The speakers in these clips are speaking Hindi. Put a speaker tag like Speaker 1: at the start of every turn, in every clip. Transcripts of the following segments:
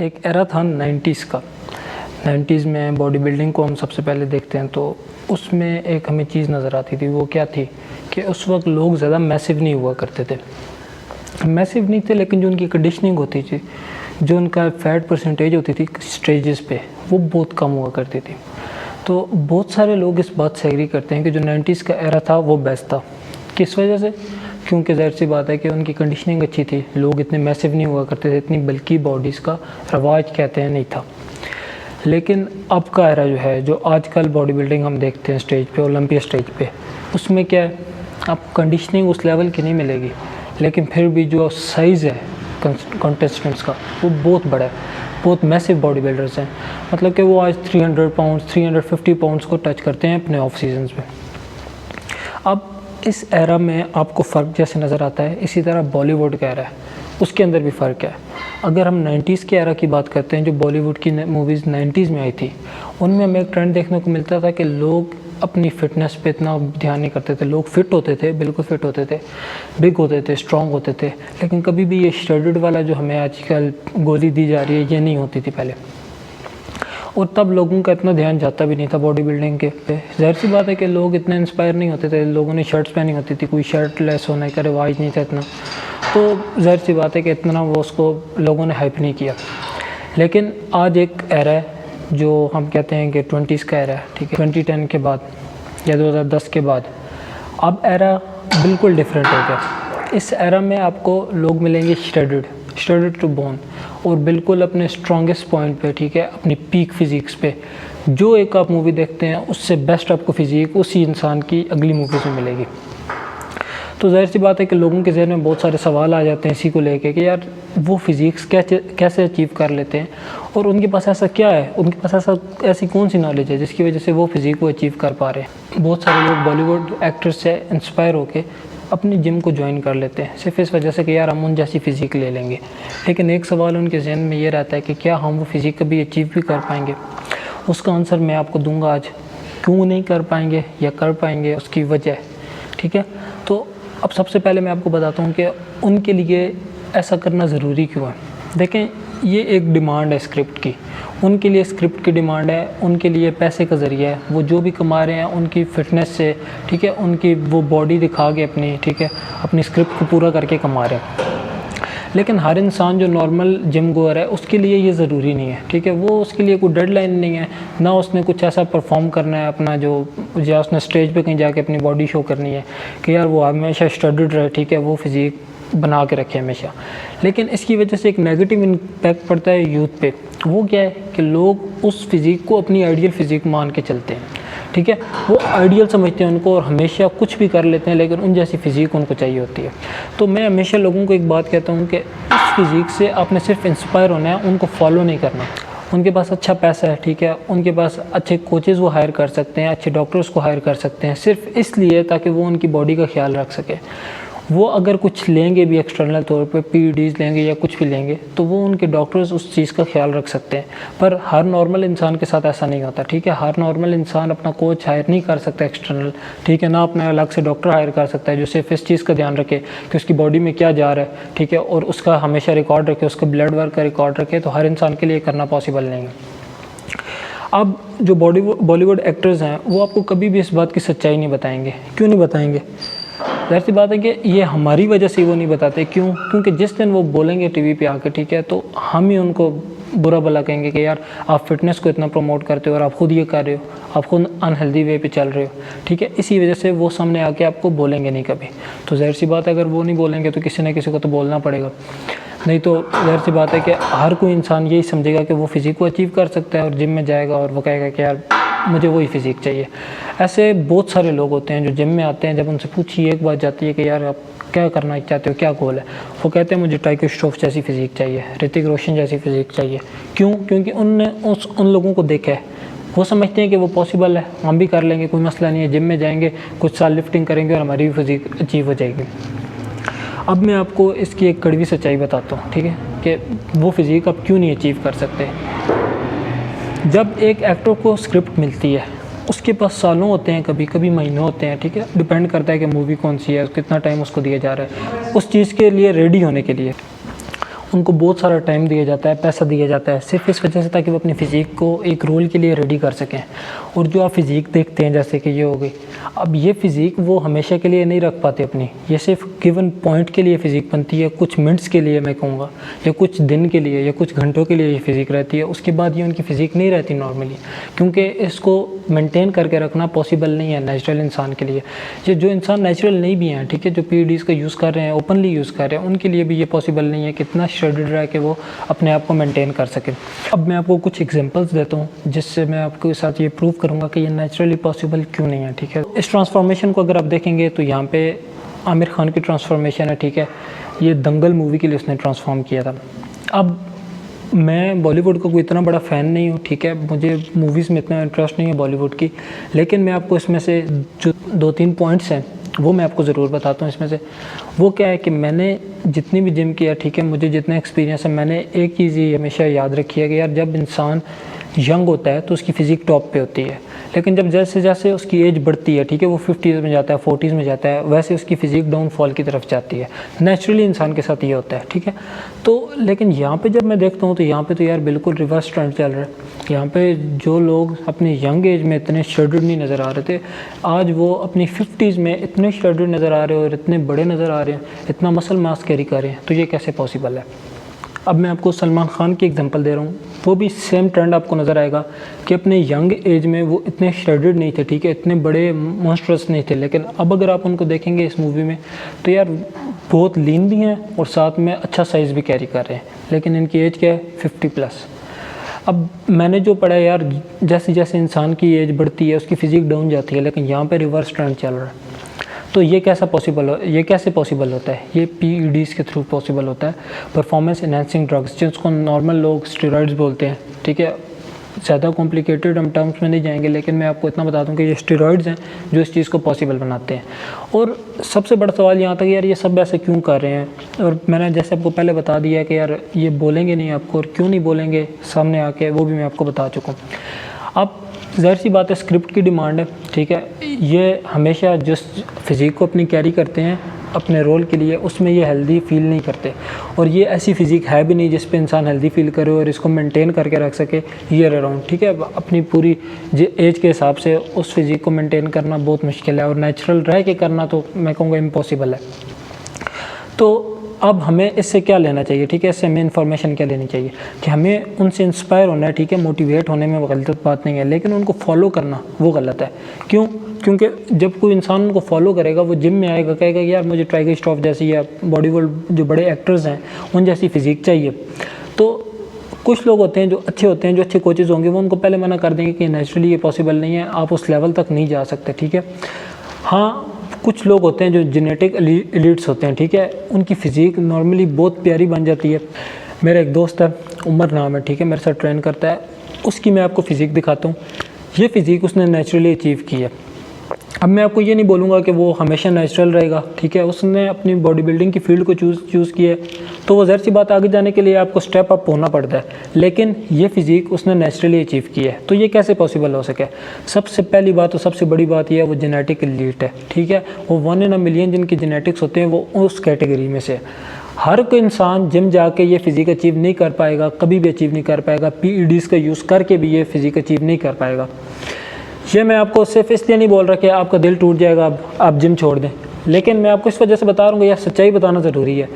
Speaker 1: एक एरा था 90s का। 90s में बॉडी बिल्डिंग को हम सबसे पहले देखते हैं तो उसमें एक हमें चीज़ नज़र आती थी, वो क्या थी कि उस वक्त लोग ज़्यादा मैसिव नहीं हुआ करते थे। मैसिव नहीं थे, लेकिन जो उनकी कंडीशनिंग होती थी, जो उनका फैट परसेंटेज होती थी स्टेजेस पे, वो बहुत कम हुआ करती थी। तो बहुत सारे लोग इस बात से एग्री करते हैं कि जो 90s का एरा था वो बेस्ट था। किस वजह से? क्योंकि ज़ाहिर सी बात है कि उनकी कंडीशनिंग अच्छी थी, लोग इतने मैसिव नहीं हुआ करते थे, इतनी बल्कि बॉडीज़ का रवाज कहते हैं नहीं था। लेकिन अब का एरा जो है, जो आजकल बॉडी बिल्डिंग हम देखते हैं स्टेज पे, ओलंपिया स्टेज पे, उसमें क्या है, अब कंडीशनिंग उस लेवल की नहीं मिलेगी, लेकिन फिर भी जो साइज़ है कंटेस्टेंट्स का वो बहुत बड़ा है, बहुत मैसिव बॉडी बिल्डर्स हैं। मतलब कि वो आज 300 पाउंड्स 350 पाउंड्स को टच करते हैं अपने ऑफ सीजन्स में। अब इस एरा में आपको फ़र्क जैसे नज़र आता है, इसी तरह बॉलीवुड का एरा है, उसके अंदर भी फ़र्क है। अगर हम 90s के एरा की बात करते हैं, जो बॉलीवुड की मूवीज़ 90s में आई थी, उनमें हमें एक ट्रेंड देखने को मिलता था कि लोग अपनी फ़िटनेस पे इतना ध्यान नहीं करते थे। लोग फ़िट होते थे, बिल्कुल फ़िट होते थे, बिग होते थे, स्ट्रॉन्ग होते थे, लेकिन कभी भी ये श्रेडेड वाला जो हमें आजकल गोली दी जा रही है, ये नहीं होती थी पहले। और तब लोगों का इतना ध्यान जाता भी नहीं था बॉडी बिल्डिंग के पे। ज़ाहिर सी बात है कि लोग इतने इंस्पायर नहीं होते थे, लोगों ने शर्ट्स पहनी होती थी, कोई शर्ट लेस होने का रिवाज नहीं था इतना, तो ज़ाहिर सी बात है कि इतना वो उसको लोगों ने हाइप नहीं किया। लेकिन आज एक एरा है जो हम कहते हैं कि 20s का एरा है, ठीक है, 2010 के बाद या 2010 के बाद अब एरा बिल्कुल डिफरेंट हो गया। इस एरा में आपको लोग मिलेंगे श्रेडेड टू बोन, और बिल्कुल अपने स्ट्रॉन्गेस्ट पॉइंट पे, ठीक है, अपनी पीक फिजिक्स पे। जो एक आप मूवी देखते हैं उससे बेस्ट आपको फिजिक उसी इंसान की अगली मूवीज़ में मिलेगी। तो ज़ाहिर सी बात है कि लोगों के ज़हन में बहुत सारे सवाल आ जाते हैं इसी को लेके कि यार वो फिजिक्स कैसे अचीव कर लेते हैं, और उनके पास ऐसा क्या है, उनके पास ऐसी कौन सी नॉलेज है जिसकी वजह से वो फिजिक को अचीव कर पा रहे हैं। बहुत सारे लोग बॉलीवुड एक्टर्स से इंस्पायर होकर अपनी जिम को ज्वाइन कर लेते हैं सिर्फ इस वजह से कि यार हम उन जैसी फ़िज़िक ले लेंगे। लेकिन एक सवाल उनके जहन में ये रहता है कि क्या हम वो फ़िज़िक कभी अचीव भी कर पाएंगे। उसका आंसर मैं आपको दूंगा आज, क्यों नहीं कर पाएंगे या कर पाएंगे, उसकी वजह, ठीक है। तो अब सबसे पहले मैं आपको बताता हूँ कि उनके लिए ऐसा करना ज़रूरी क्यों है। देखें, ये एक डिमांड है स्क्रिप्ट की, उनके लिए स्क्रिप्ट की डिमांड है, उनके लिए पैसे का ज़रिया है। वो जो भी कमा रहे हैं उनकी फ़िटनेस से, ठीक है, उनकी वो बॉडी दिखा के अपनी, ठीक है, अपनी स्क्रिप्ट को पूरा करके कमा रहे हैं। लेकिन हर इंसान जो नॉर्मल जिम गोअर है उसके लिए ये ज़रूरी नहीं है, ठीक है। वो उसके लिए कोई डेडलाइन नहीं है, ना उसने कुछ ऐसा परफॉर्म करना है अपना जो, या उसने स्टेज पे कहीं जाके अपनी बॉडी शो करनी है कि यार वो हमेशा स्टडीड रहे, ठीक है, वो फिज़िक बना के रखे हमेशा। लेकिन इसकी वजह से एक नेगेटिव इम्पैक्ट पड़ता है यूथ पे। वो क्या है कि लोग उस फिज़िक को अपनी आइडियल फिज़िक मान के चलते हैं, ठीक है, वो आइडियल समझते हैं उनको, और हमेशा कुछ भी कर लेते हैं, लेकिन उन जैसी फ़िज़िक उनको चाहिए होती है। तो मैं हमेशा लोगों को एक बात कहता हूँ कि उस फिज़िक से आपने सिर्फ इंस्पायर होना है, उनको फॉलो नहीं करना। उनके पास अच्छा पैसा है, ठीक है, उनके पास अच्छे कोचेज़ वो हायर कर सकते हैं, अच्छे डॉक्टर्स को हायर कर सकते हैं, सिर्फ इसलिए ताकि वो उनकी बॉडी का ख्याल रख सके। वो अगर कुछ लेंगे भी एक्सटर्नल तौर पे, पीईडीज़ लेंगे या कुछ भी लेंगे, तो वो उनके डॉक्टर्स उस चीज़ का ख्याल रख सकते हैं। पर हर नॉर्मल इंसान के साथ ऐसा नहीं होता, ठीक है। हर नॉर्मल इंसान अपना कोच हायर नहीं कर सकता एक्सटर्नल, ठीक है, ना अपना अलग से डॉक्टर हायर कर सकता है जो सिर्फ इस चीज़ का ध्यान रखे कि उसकी बॉडी में क्या जा रहा है, ठीक है, और उसका हमेशा रिकॉर्ड रखे, उसका ब्लड वर्क का रिकॉर्ड रखे। तो हर इंसान के लिए करना पॉसिबल नहीं है। अब जो बॉलीवुड एक्टर्स हैं वो आपको कभी भी इस बात की सच्चाई नहीं बताएंगे। क्यों नहीं बताएंगे? ज़ाहिर सी बात है कि ये हमारी वजह से वो नहीं बताते। क्यों? क्योंकि जिस दिन वो बोलेंगे टीवी पे आके, ठीक है, तो हम ही उनको बुरा भला कहेंगे कि यार आप फिटनेस को इतना प्रमोट करते हो और आप खुद ये कर रहे हो, आप खुद अनहेल्दी वे पे चल रहे हो, ठीक है। इसी वजह से वो सामने आके आपको बोलेंगे नहीं कभी। तो ज़ाहिर सी बात है अगर वो नहीं बोलेंगे तो किसी न किसी को तो बोलना पड़ेगा। नहीं तो ज़ाहिर सी बात है कि हर कोई इंसान यही समझेगा कि वो फिज़िक को अचीव कर सकता है और जिम में जाएगा और वो कहेगा कि यार मुझे वही फिज़िक चाहिए। ऐसे बहुत सारे लोग होते हैं जो जिम में आते हैं, जब उनसे पूछिए एक बात जाती है कि यार आप क्या करना चाहते हो, क्या गोल है, वो कहते हैं मुझे टाइगर श्रॉफ जैसी फ़िज़िक चाहिए, ऋतिक रोशन जैसी फ़िज़िक चाहिए। क्यों? क्योंकि उनने उन लोगों को देखा है, वो समझते हैं कि वो पॉसिबल है, हम भी कर लेंगे, कोई मसला नहीं है, जिम में जाएंगे, कुछ साल लिफ्टिंग करेंगे और हमारी भी फिज़िक अचीव हो जाएगी। अब मैं आपको इसकी एक कड़वी सच्चाई बताता हूँ, ठीक है, कि वो फिज़िक आप क्यों नहीं अचीव कर सकते। जब एक एक्टर को स्क्रिप्ट मिलती है उसके पास सालों होते हैं, कभी कभी महीनों होते हैं, ठीक है, डिपेंड करता है कि मूवी कौन सी है, कितना टाइम उसको दिया जा रहा है उस चीज़ के लिए रेडी होने के लिए। उनको बहुत सारा टाइम दिया जाता है, पैसा दिया जाता है सिर्फ इस वजह से ताकि वो अपनी फ़िज़ीक को एक रोल के लिए रेडी कर सकें। और जो आप फ़िज़ीक देखते हैं जैसे कि ये हो गई, अब ये फ़िज़ीक वो हमेशा के लिए नहीं रख पाते अपनी, ये सिर्फ गिवन पॉइंट के लिए फ़िज़ीक बनती है, कुछ मिनट्स के लिए मैं कहूँगा, या कुछ दिन के लिए या कुछ घंटों के लिए ये फ़िज़ीक रहती है। उसके बाद ये उनकी फ़िज़ीक नहीं रहती नॉर्मली, क्योंकि इसको मेंटेन करके रखना पॉसिबल नहीं है नेचुरल इंसान के लिए। ये जो इंसान नेचुरल नहीं भी हैं, ठीक है, जो पीईडीज़ का यूज़ कर रहे हैं, ओपनली यूज़ कर रहे हैं, उनके लिए भी ये पॉसिबल नहीं है कि इतना श्रेडेड रह के वो अपने आप को मेंटेन कर सकें। अब मैं आपको कुछ एग्जांपल्स देता हूँ जिससे मैं आपके साथ ये प्रूव करूँगा कि ये नेचुरली पॉसिबल क्यों नहीं है, ठीक है। इस ट्रांसफॉर्मेशन को अगर आप देखेंगे तो यहाँ पे आमिर खान की ट्रांसफॉर्मेशन है, ठीक है, ये दंगल मूवी के लिए उसने ट्रांसफॉर्म किया था। अब मैं बॉलीवुड का कोई इतना बड़ा फ़ैन नहीं हूँ, ठीक है, मुझे मूवीज़ में इतना इंटरेस्ट नहीं है बॉलीवुड की, लेकिन मैं आपको इसमें से जो 2-3 पॉइंट्स हैं वो मैं आपको ज़रूर बताता हूँ। इसमें से वो क्या है कि मैंने जितनी भी जिम किया, ठीक है, मुझे जितना एक्सपीरियंस है, मैंने एक चीज़ ये हमेशा याद रखी है कि यार जब इंसान यंग होता है तो उसकी फ़िज़िक टॉप पे होती है, लेकिन जब जैसे जैसे उसकी एज बढ़ती है, ठीक है, वो 50s में जाता है, 40s में जाता है, वैसे उसकी फ़िज़िक डाउनफॉल की तरफ जाती है। नेचुरली इंसान के साथ ये होता है, ठीक है। तो लेकिन यहाँ पे जब मैं देखता हूँ तो यहाँ पे तो यार बिल्कुल रिवर्स ट्रेंड चल रहा है। यहाँ पे जो लोग अपने यंग एज में इतने शेड्यूड नहीं नज़र आ रहे थे, आज वो अपनी 50s में इतने शेड्यूड नज़र आ रहे हैं और इतने बड़े नज़र आ रहे हैं, इतना मसल मास कैरी कर रहे हैं। तो ये कैसे पॉसिबल है? अब मैं आपको सलमान खान की एग्जांपल दे रहा हूँ, वो भी सेम ट्रेंड आपको नज़र आएगा कि अपने यंग एज में वो इतने श्रेडेड नहीं थे, ठीक है, इतने बड़े मॉन्स्टर्स नहीं थे, लेकिन अब अगर आप उनको देखेंगे इस मूवी में तो यार बहुत लीन भी हैं और साथ में अच्छा साइज़ भी कैरी कर रहे हैं, लेकिन इनकी एज क्या है 50+। अब मैंने जो पढ़ा है यार, जैसे जैसे इंसान की एज बढ़ती है उसकी फ़िज़िक डाउन जाती है, लेकिन यहाँ पर रिवर्स ट्रेंड चल रहा है। तो ये कैसे पॉसिबल होता है? ये पीईडीज़ के थ्रू पॉसिबल होता है, परफॉर्मेंस एनहांसिंग ड्रग्स, जिसको नॉर्मल लोग स्टेरॉइड्स बोलते हैं, ठीक है। ज़्यादा कॉम्प्लिकेटेड हम टर्म्स में नहीं जाएंगे, लेकिन मैं आपको इतना बता दूं कि ये स्टेरॉइड्स हैं जो इस चीज़ को पॉसिबल बनाते हैं। और सबसे बड़ा सवाल यहाँ तक यार ये सब ऐसे क्यों कर रहे हैं, और मैंने जैसे आपको पहले बता दिया कि यार ये बोलेंगे नहीं आपको, और क्यों नहीं बोलेंगे सामने आके, वो भी मैं आपको बता चुका हूँ। अब ज़ाहिर सी बात है स्क्रिप्ट की डिमांड है, ठीक है, ये हमेशा जिस फिज़िक को अपनी कैरी करते हैं अपने रोल के लिए, उसमें ये हेल्दी फील नहीं करते, और ये ऐसी फ़िज़िक है भी नहीं जिस पे इंसान हेल्दी फील करे और इसको मेंटेन करके रख सके ईयर अराउंड, ठीक है। अपनी पूरी एज के हिसाब से उस फिज़िक को मेंटेन करना बहुत मुश्किल है, और नेचुरल रह के करना तो मैं कहूँगा इम्पॉसिबल है। तो अब हमें इससे क्या लेना चाहिए, ठीक है, इससे हमें इन्फॉर्मेशन क्या लेनी चाहिए कि हमें उनसे इंस्पायर होना है, ठीक है, मोटिवेट होने में गलत बात नहीं है, लेकिन उनको फॉलो करना वो गलत है। क्यों? क्योंकि जब कोई इंसान उनको फॉलो करेगा, वो जिम में आएगा, कहेगा यार मुझे टाइगर श्रॉफ जैसी या बॉलीवुड जो बड़े एक्टर्स हैं उन जैसी फ़िज़िक चाहिए। तो कुछ लोग होते हैं जो अच्छे होते हैं, जो अच्छे कोचेज़ होंगे, वो उनको पहले मना कर देंगे कि नेचुरली ये पॉसिबल नहीं है, आप उस लेवल तक नहीं जा सकते, ठीक है। हाँ, कुछ लोग होते हैं जो जेनेटिक एलिट्स होते हैं, ठीक है, उनकी फ़िज़िक नॉर्मली बहुत प्यारी बन जाती है। मेरा एक दोस्त है, उमर नाम है, ठीक है, मेरे साथ ट्रेन करता है, उसकी मैं आपको फ़िज़िक दिखाता हूँ। ये फ़िज़िक उसने नेचुरली अचीव की है। अब मैं आपको ये नहीं बोलूँगा कि वो हमेशा नेचुरल रहेगा, ठीक है, उसने अपनी बॉडी बिल्डिंग की फील्ड को चूज़ किया है, तो वो ज़ाहिर सी बात आगे जाने के लिए आपको स्टेप अप होना पड़ता है, लेकिन ये फ़िज़िक उसने नेचुरली अचीव की है। तो ये कैसे पॉसिबल हो सके? सबसे पहली बात और सबसे बड़ी बात यह है वो जेनेटिक एलीट है, ठीक है, वो 1 in a million जिनकी जेनेटिक्स होते हैं वो उस कैटेगरी में से। हर कोई इंसान जिम जाके ये फ़िज़िक अचीव नहीं कर पाएगा, कभी भी अचीव नहीं कर पाएगा, पीईडीज़ का यूज़ करके भी ये फ़िज़िक अचीव नहीं कर पाएगा। ये मैं आपको सिर्फ इसलिए नहीं बोल रहा कि आपका दिल टूट जाएगा आप जिम छोड़ दें, लेकिन मैं आपको इस वजह से बता रहा हूँ कि यार सच्चाई बताना ज़रूरी है।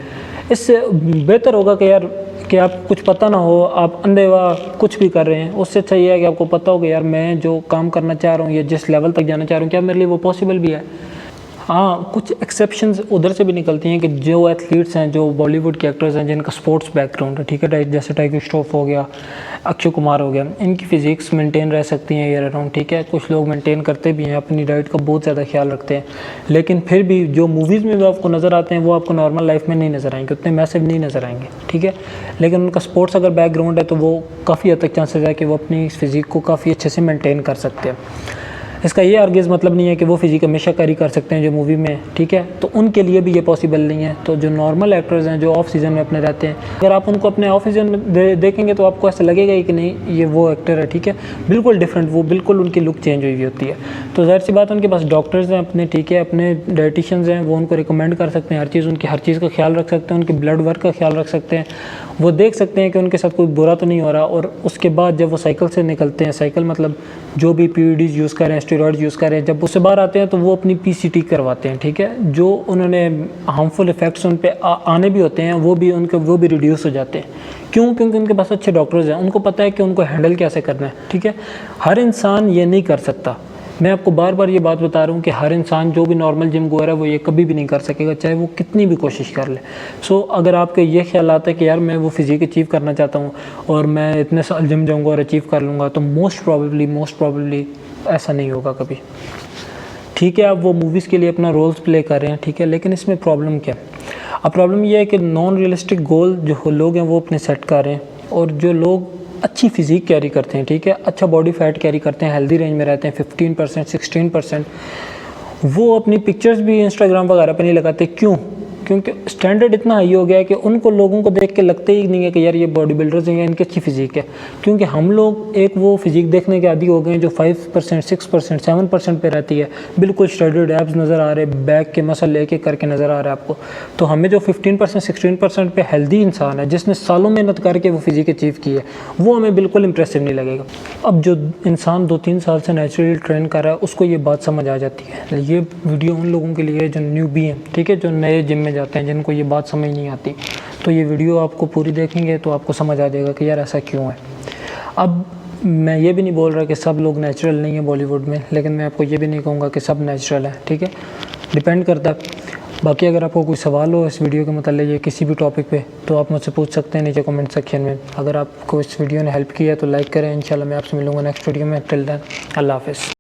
Speaker 1: इससे बेहतर होगा कि यार कि आप कुछ पता ना हो, आप अंधेवा कुछ भी कर रहे हैं, उससे अच्छा ये है कि आपको पता हो कि यार मैं जो काम करना चाह रहा हूँ या जिस लेवल तक जाना चाह रहा हूँ क्या मेरे लिए वो पॉसिबल भी है। हाँ, कुछ एक्सेप्शंस उधर से भी निकलती हैं कि जो एथलीट्स हैं, जो बॉलीवुड के एक्टर्स हैं जिनका स्पोर्ट्स बैकग्राउंड है, ठीक है, जैसे टाइगर श्रॉफ हो गया, अक्षय कुमार हो गया, इनकी फ़िज़िक्स मेंटेन रह सकती हैं ईयर अराउंड, ठीक है। कुछ लोग मेंटेन करते भी हैं, अपनी डाइट का बहुत ज़्यादा ख्याल रखते हैं, लेकिन फिर भी जो मूवीज़ में वो आपको नज़र आते हैं वो आपको नॉर्मल लाइफ में नहीं नज़र आएंगे, उतने मैसिव नहीं नज़र आएंगे, ठीक है। लेकिन उनका स्पोर्ट्स अगर बैकग्राउंड है तो वो काफ़ी हद तक चांसेस है कि वो अपनी फ़िज़िक को काफ़ी अच्छे से मेंटेन कर सकते हैं। इसका ये आर्ग्यूज मतलब नहीं है कि वो फिजिक हमेशा कैरी कर सकते हैं जो मूवी में, ठीक है, तो उनके लिए भी ये पॉसिबल नहीं है। तो जो नॉर्मल एक्टर्स हैं जो ऑफ सीज़न में अपने रहते हैं, अगर आप उनको अपने ऑफ सीज़न में देखेंगे तो आपको ऐसा लगेगा ही कि नहीं ये वो एक्टर है, ठीक है, बिल्कुल डिफरेंट, वो बिल्कुल उनकी लुक चेंज हुई होती है। तो ज़ाहिर सी बात उनके पास डॉक्टर्स हैं अपने, ठीक है, अपने डाइटिशियंस हैं, वो उनको रिकमेंड कर सकते हैं हर चीज़, उनकी हर चीज़ का ख्याल रख सकते हैं, उनकी ब्लड वर्क का ख्याल रख सकते हैं, वो देख सकते हैं कि उनके साथ कोई बुरा तो नहीं हो रहा। और उसके बाद जब वो साइकिल से निकलते हैं, साइकिल मतलब जो भी पीईडीज यूज़ कर रहे हैं, स्टेरॉइड्स यूज़ कर रहे हैं, जब उससे बाहर आते हैं तो वो अपनी पीसीटी करवाते हैं, ठीक है, जो उन्होंने हार्मफुल इफेक्ट्स उन पे आने भी होते हैं वो भी रिड्यूस हो जाते हैं। क्यों? क्योंकि उनके पास अच्छे डॉक्टर्स हैं, उनको पता है कि उनको हैंडल कैसे करना है, ठीक है। हर इंसान ये नहीं कर सकता, मैं आपको बार बार ये बात बता रहा हूँ कि हर इंसान जो भी नॉर्मल जिम गोअर है वो ये कभी भी नहीं कर सकेगा, चाहे वो कितनी भी कोशिश कर ले। सो अगर आपके ये ख्याल आता है कि यार मैं वो फिजिक अचीव करना चाहता हूँ और मैं इतने साल जिम जाऊँगा और अचीव कर लूँगा, तो मोस्ट प्रॉबेबली ऐसा नहीं होगा कभी, ठीक है। आप वो मूवीज़ के लिए अपना रोल्स प्ले कर रहे हैं, ठीक है, लेकिन इसमें प्रॉब्लम क्या है? अब प्रॉब्लम ये है कि नॉन रियलिस्टिक गोल जो लोग हैं वो अपने सेट कर रहे हैं, और जो लोग अच्छी फिजिक कैरी करते हैं, ठीक है, अच्छा बॉडी फैट कैरी करते हैं, हेल्दी रेंज में रहते हैं 15% 16%, वो अपनी पिक्चर्स भी इंस्टाग्राम वगैरह पे नहीं लगाते। क्यों? क्योंकि स्टैंडर्ड इतना हाई हो गया है कि उनको लोगों को देख के लगते ही नहीं है कि यार ये बॉडी बिल्डर्स हैं, इनकी अच्छी फिजिक है। क्योंकि हम लोग एक वो फिजिक देखने के आदी हो गए हैं जो 5% 6% 7% पे रहती है, बिल्कुल स्टैंडर्ड एब्स नज़र आ रहे हैं, बैक के मसल लेके करके नज़र आ रहा है आपको। तो हमें जो 15% 16% पे हेल्दी इंसान है जिसने सालों मेहनत करके वो फिजिक अचीव की है, वो हमें बिल्कुल इंप्रेसिव नहीं लगेगा। अब जो इंसान 2-3 साल से नेचुरली ट्रेन कर रहा है उसको ये बात समझ आ जाती है। ये वीडियो उन लोगों के लिए जो न्यूबी हैं, ठीक है, जो नए जिम में जाते हैं, जिनको ये बात समझ नहीं आती, तो ये वीडियो आपको पूरी देखेंगे तो आपको समझ आ जाएगा कि यार ऐसा क्यों है। अब मैं ये भी नहीं बोल रहा कि सब लोग नेचुरल नहीं है बॉलीवुड में, लेकिन मैं आपको ये भी नहीं कहूँगा कि सब नेचुरल है, ठीक है, डिपेंड करता है। बाकी अगर आपको कोई सवाल हो इस वीडियो के मतलब या किसी भी टॉपिक पे, तो आप मुझसे पूछ सकते हैं नीचे कमेंट सेक्शन में। अगर आपको इस वीडियो ने हेल्प किया है तो लाइक करें। इंशाल्लाह मैं आपसे मिलूँगा नेक्स्ट वीडियो में। टिल देन अल्लाह हाफ़िज़।